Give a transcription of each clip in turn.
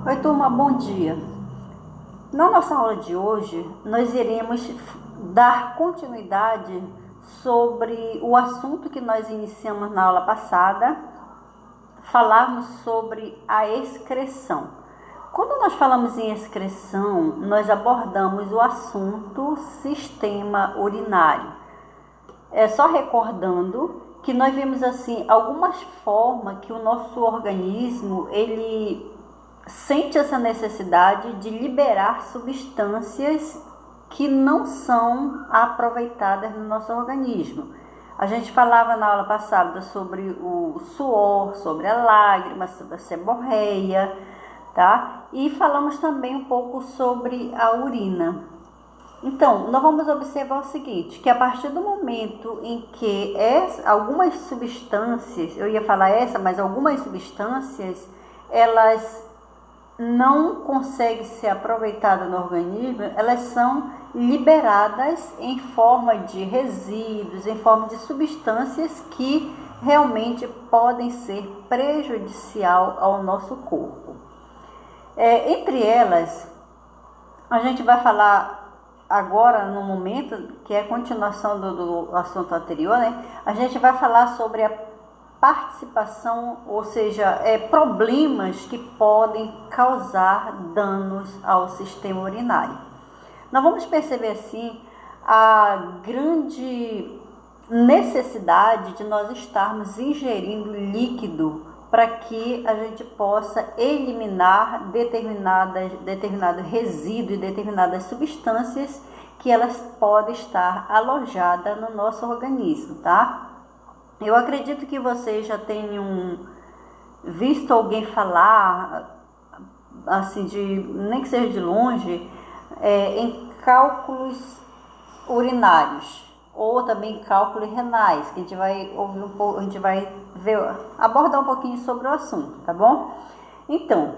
Oi, turma, bom dia. Na nossa aula de hoje, nós iremos dar continuidade sobre o assunto que nós iniciamos na aula passada, falarmos sobre a excreção. Quando nós falamos em excreção, nós abordamos o assunto sistema urinário. Só recordando que nós vimos assim algumas formas que o nosso organismo ele sente essa necessidade de liberar substâncias que não são aproveitadas no nosso organismo. A gente falava na aula passada sobre o suor, sobre a lágrima, sobre a seborreia, tá? E falamos também um pouco sobre a urina. Então, nós vamos observar o seguinte, que a partir do momento em que algumas substâncias, eu ia falar mas algumas substâncias, elas não conseguem ser aproveitadas no organismo, elas são liberadas em forma de resíduos, em forma de substâncias que realmente podem ser prejudicial ao nosso corpo. Entre elas, a gente vai falar agora, no momento, que é a continuação do assunto anterior, né? A gente vai falar sobre a participação, ou seja, problemas que podem causar danos ao sistema urinário. Nós vamos perceber assim a grande necessidade de nós estarmos ingerindo líquido para que a gente possa eliminar determinado resíduo e determinadas substâncias que elas podem estar alojadas no nosso organismo, tá? Eu acredito que vocês já tenham visto alguém falar, assim, nem que seja de longe, em cálculos urinários ou também cálculos renais, que a gente vai ouvir um pouco, a gente vai abordar um pouquinho sobre o assunto, tá bom? Então,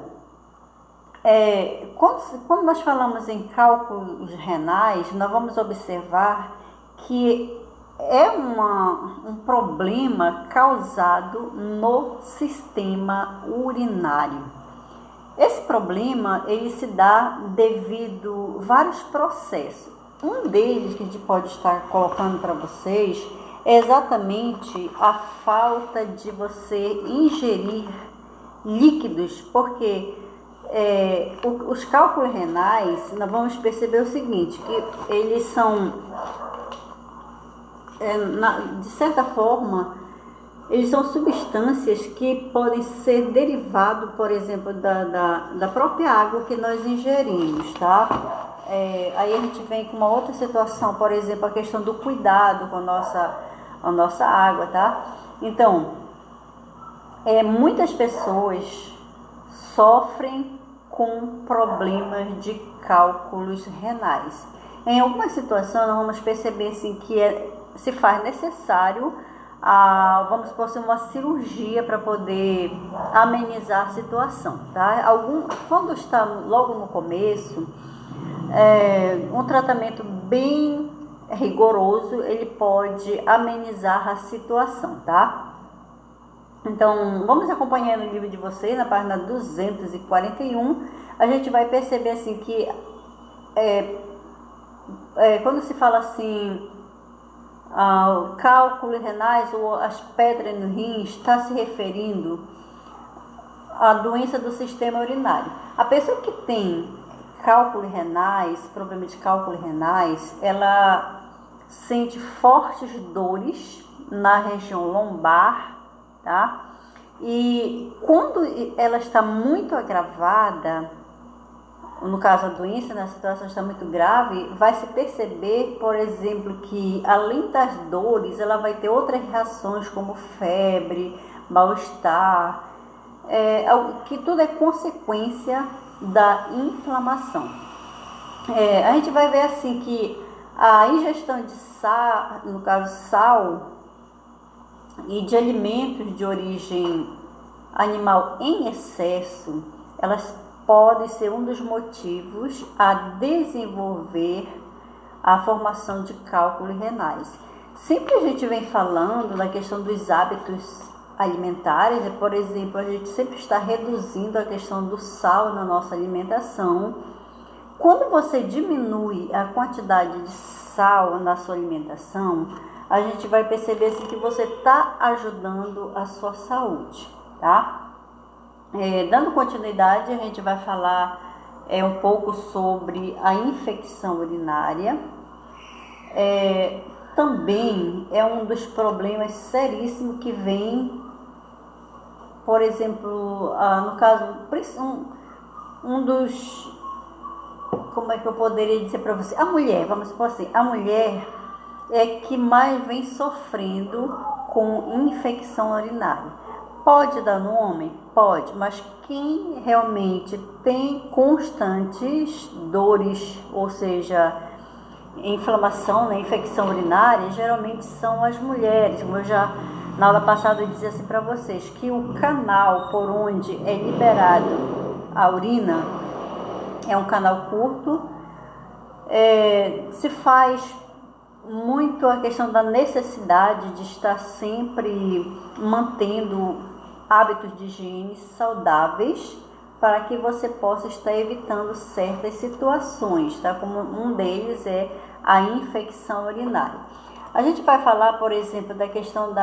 quando nós falamos em cálculos renais, nós vamos observar que é um problema causado no sistema urinário. Esse problema ele se dá devido a vários processos. Um deles que a gente pode estar colocando para vocês é exatamente a falta de você ingerir líquidos, porque os cálculos renais, nós vamos perceber o seguinte, que eles são de certa forma, eles são substâncias que podem ser derivadas, por exemplo, da própria água que nós ingerimos, tá? Aí a gente vem com uma outra situação, por exemplo, a questão do cuidado com a nossa água, tá? Então, muitas pessoas sofrem com problemas de cálculos renais. Em algumas situações, nós vamos perceber assim, que se faz necessário, vamos supor, uma cirurgia para poder amenizar a situação, tá? Quando está logo no começo, um tratamento bem rigoroso, ele pode amenizar a situação, tá? Então, vamos acompanhar no livro de vocês, na página 241, a gente vai perceber assim que quando se fala assim, cálculos renais ou as pedras no rim, está se referindo à doença do sistema urinário. A pessoa que tem cálculos renais, problema de cálculos renais, ela sente fortes dores na região lombar, tá? E quando ela está muito agravada, no caso a doença, na situação está muito grave, vai se perceber, por exemplo, que além das dores, ela vai ter outras reações como febre, mal-estar, que tudo é consequência da inflamação. A gente vai ver assim que a ingestão de sal, no caso sal, e de alimentos de origem animal em excesso, elas podem ser um dos motivos a desenvolver a formação de cálculos renais. Sempre a gente vem falando na questão dos hábitos alimentares, por exemplo, a gente sempre está reduzindo a questão do sal na nossa alimentação. Quando você diminui a quantidade de sal na sua alimentação, a gente vai perceber assim, que você está ajudando a sua saúde, tá? Dando continuidade, a gente vai falar um pouco sobre a infecção urinária. Também é um dos problemas seríssimos que vem, por exemplo, no caso, um dos, como é que eu poderia dizer para você? A mulher, vamos supor assim, a mulher é que mais vem sofrendo com infecção urinária. Pode dar no homem? Pode, mas quem realmente tem constantes dores, ou seja, inflamação, né, infecção urinária, geralmente são as mulheres. Como eu já na aula passada eu dizia assim para vocês, que o canal por onde é liberado a urina é um canal curto. Se faz muito a questão da necessidade de estar sempre mantendo hábitos de higiene saudáveis para que você possa estar evitando certas situações, tá? Como um deles é a infecção urinária. A gente vai falar, por exemplo, da questão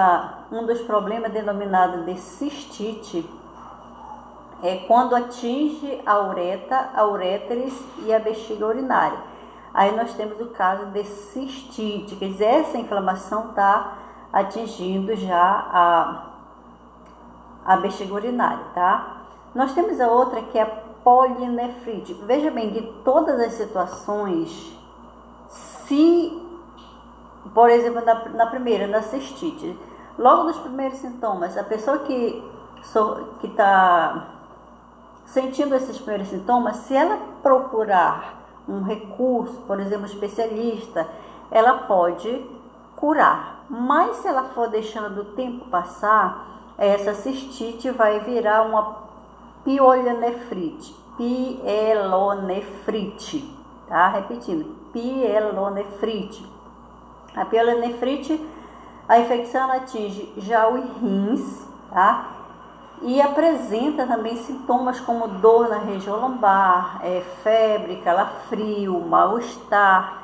um dos problemas denominado de cistite, quando atinge a uretra, a uréteres e a bexiga urinária. Aí nós temos o caso de cistite, quer dizer, essa inflamação está atingindo já a bexiga urinária, tá? Nós temos a outra que é a polinefrite. Veja bem que todas as situações, por exemplo, na primeira, na cistite, logo nos primeiros sintomas, a pessoa que está sentindo esses primeiros sintomas, se ela procurar um recurso, por exemplo, especialista, ela pode curar. Mas se ela for deixando o tempo passar, essa cistite vai virar uma pielonefrite, tá? Repetindo, pielonefrite. A pielonefrite, a infecção atinge já os rins, tá? E apresenta também sintomas como dor na região lombar, febre, calafrio, mal-estar.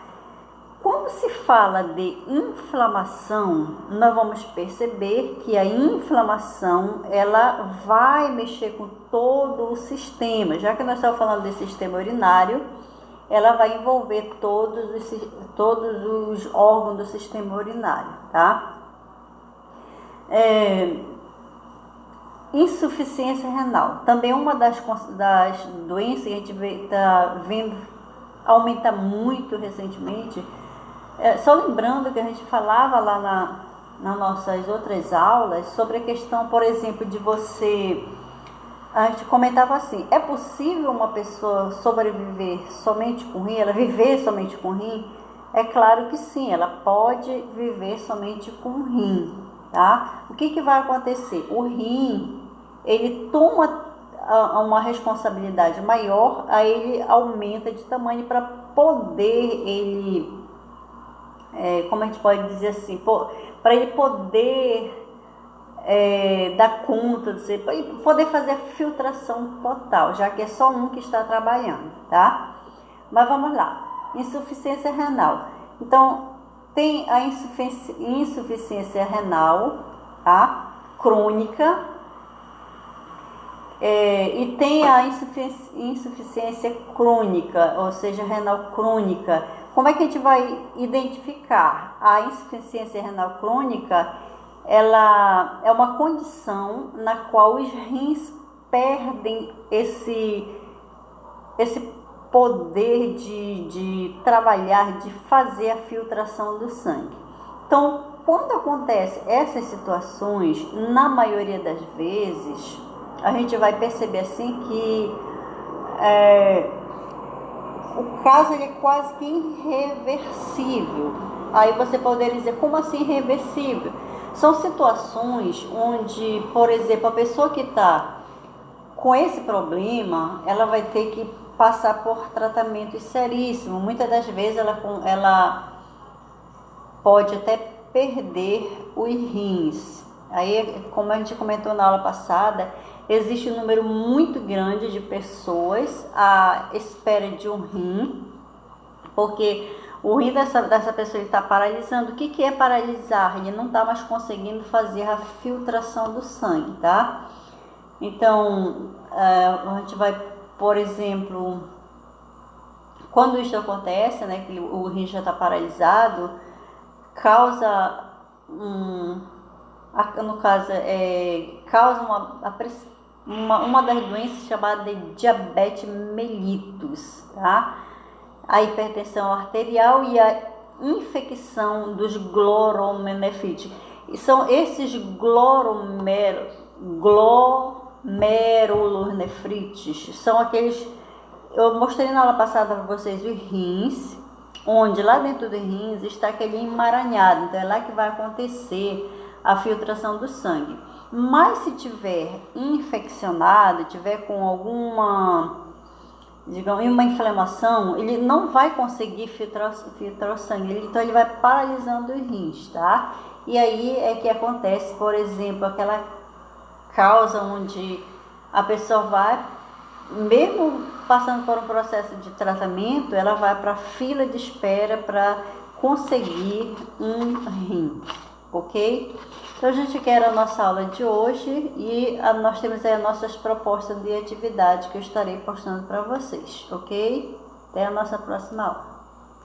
Quando se fala de inflamação, nós vamos perceber que a inflamação ela vai mexer com todo o sistema. Já que nós estamos falando de sistema urinário, ela vai envolver todos os órgãos do sistema urinário, tá? Insuficiência renal. Também uma das doenças que a gente está vendo aumentar muito recentemente. Só lembrando que a gente falava lá nas nossas outras aulas sobre a questão, por exemplo, de a gente comentava assim, é possível uma pessoa sobreviver somente com rim, ela viver somente com rim? É claro que sim, ela pode viver somente com rim, tá? O que vai acontecer? O rim, ele toma uma responsabilidade maior, aí ele aumenta de tamanho para poder como a gente pode dizer assim, para ele poder dar conta, para ele poder fazer a filtração total, já que é só um que está trabalhando, tá? Mas vamos lá, insuficiência renal. Então, tem a insuficiência renal, tá? Crônica, e tem a insuficiência crônica, ou seja, renal crônica. Como é que a gente vai identificar? A insuficiência renal crônica, ela é uma condição na qual os rins perdem esse poder de trabalhar, de fazer a filtração do sangue. Então, quando acontece essas situações, na maioria das vezes, a gente vai perceber assim que o caso ele é quase que irreversível. Aí você poderia dizer, como assim irreversível? São situações onde, por exemplo, a pessoa que está com esse problema, ela vai ter que passar por tratamento seríssimo. Muitas das vezes ela pode até perder os rins. Aí, como a gente comentou na aula passada, existe um número muito grande de pessoas à espera de um rim, porque o rim dessa pessoa está paralisando. O que é paralisar? Ele não está mais conseguindo fazer a filtração do sangue, tá? Então, a gente vai, por exemplo, quando isso acontece, né, que o rim já está paralisado, causa no caso, causa uma das doenças chamada de diabetes mellitus, tá? A hipertensão arterial e a infecção dos glomerulonefrites. E são esses glomerulonefrites, são aqueles, eu mostrei na aula passada para vocês os rins, onde lá dentro dos rins está aquele emaranhado, então é lá que vai acontecer a filtração do sangue. Mas se tiver infeccionado, tiver com alguma, digamos, uma inflamação, ele não vai conseguir filtrar o sangue, então ele vai paralisando os rins, tá? E aí é que acontece, por exemplo, aquela causa onde a pessoa vai, mesmo passando por um processo de tratamento, ela vai para a fila de espera para conseguir um rim, ok? Então, a gente quer a nossa aula de hoje e nós temos aí as nossas propostas de atividade que eu estarei postando para vocês, ok? Até a nossa próxima aula.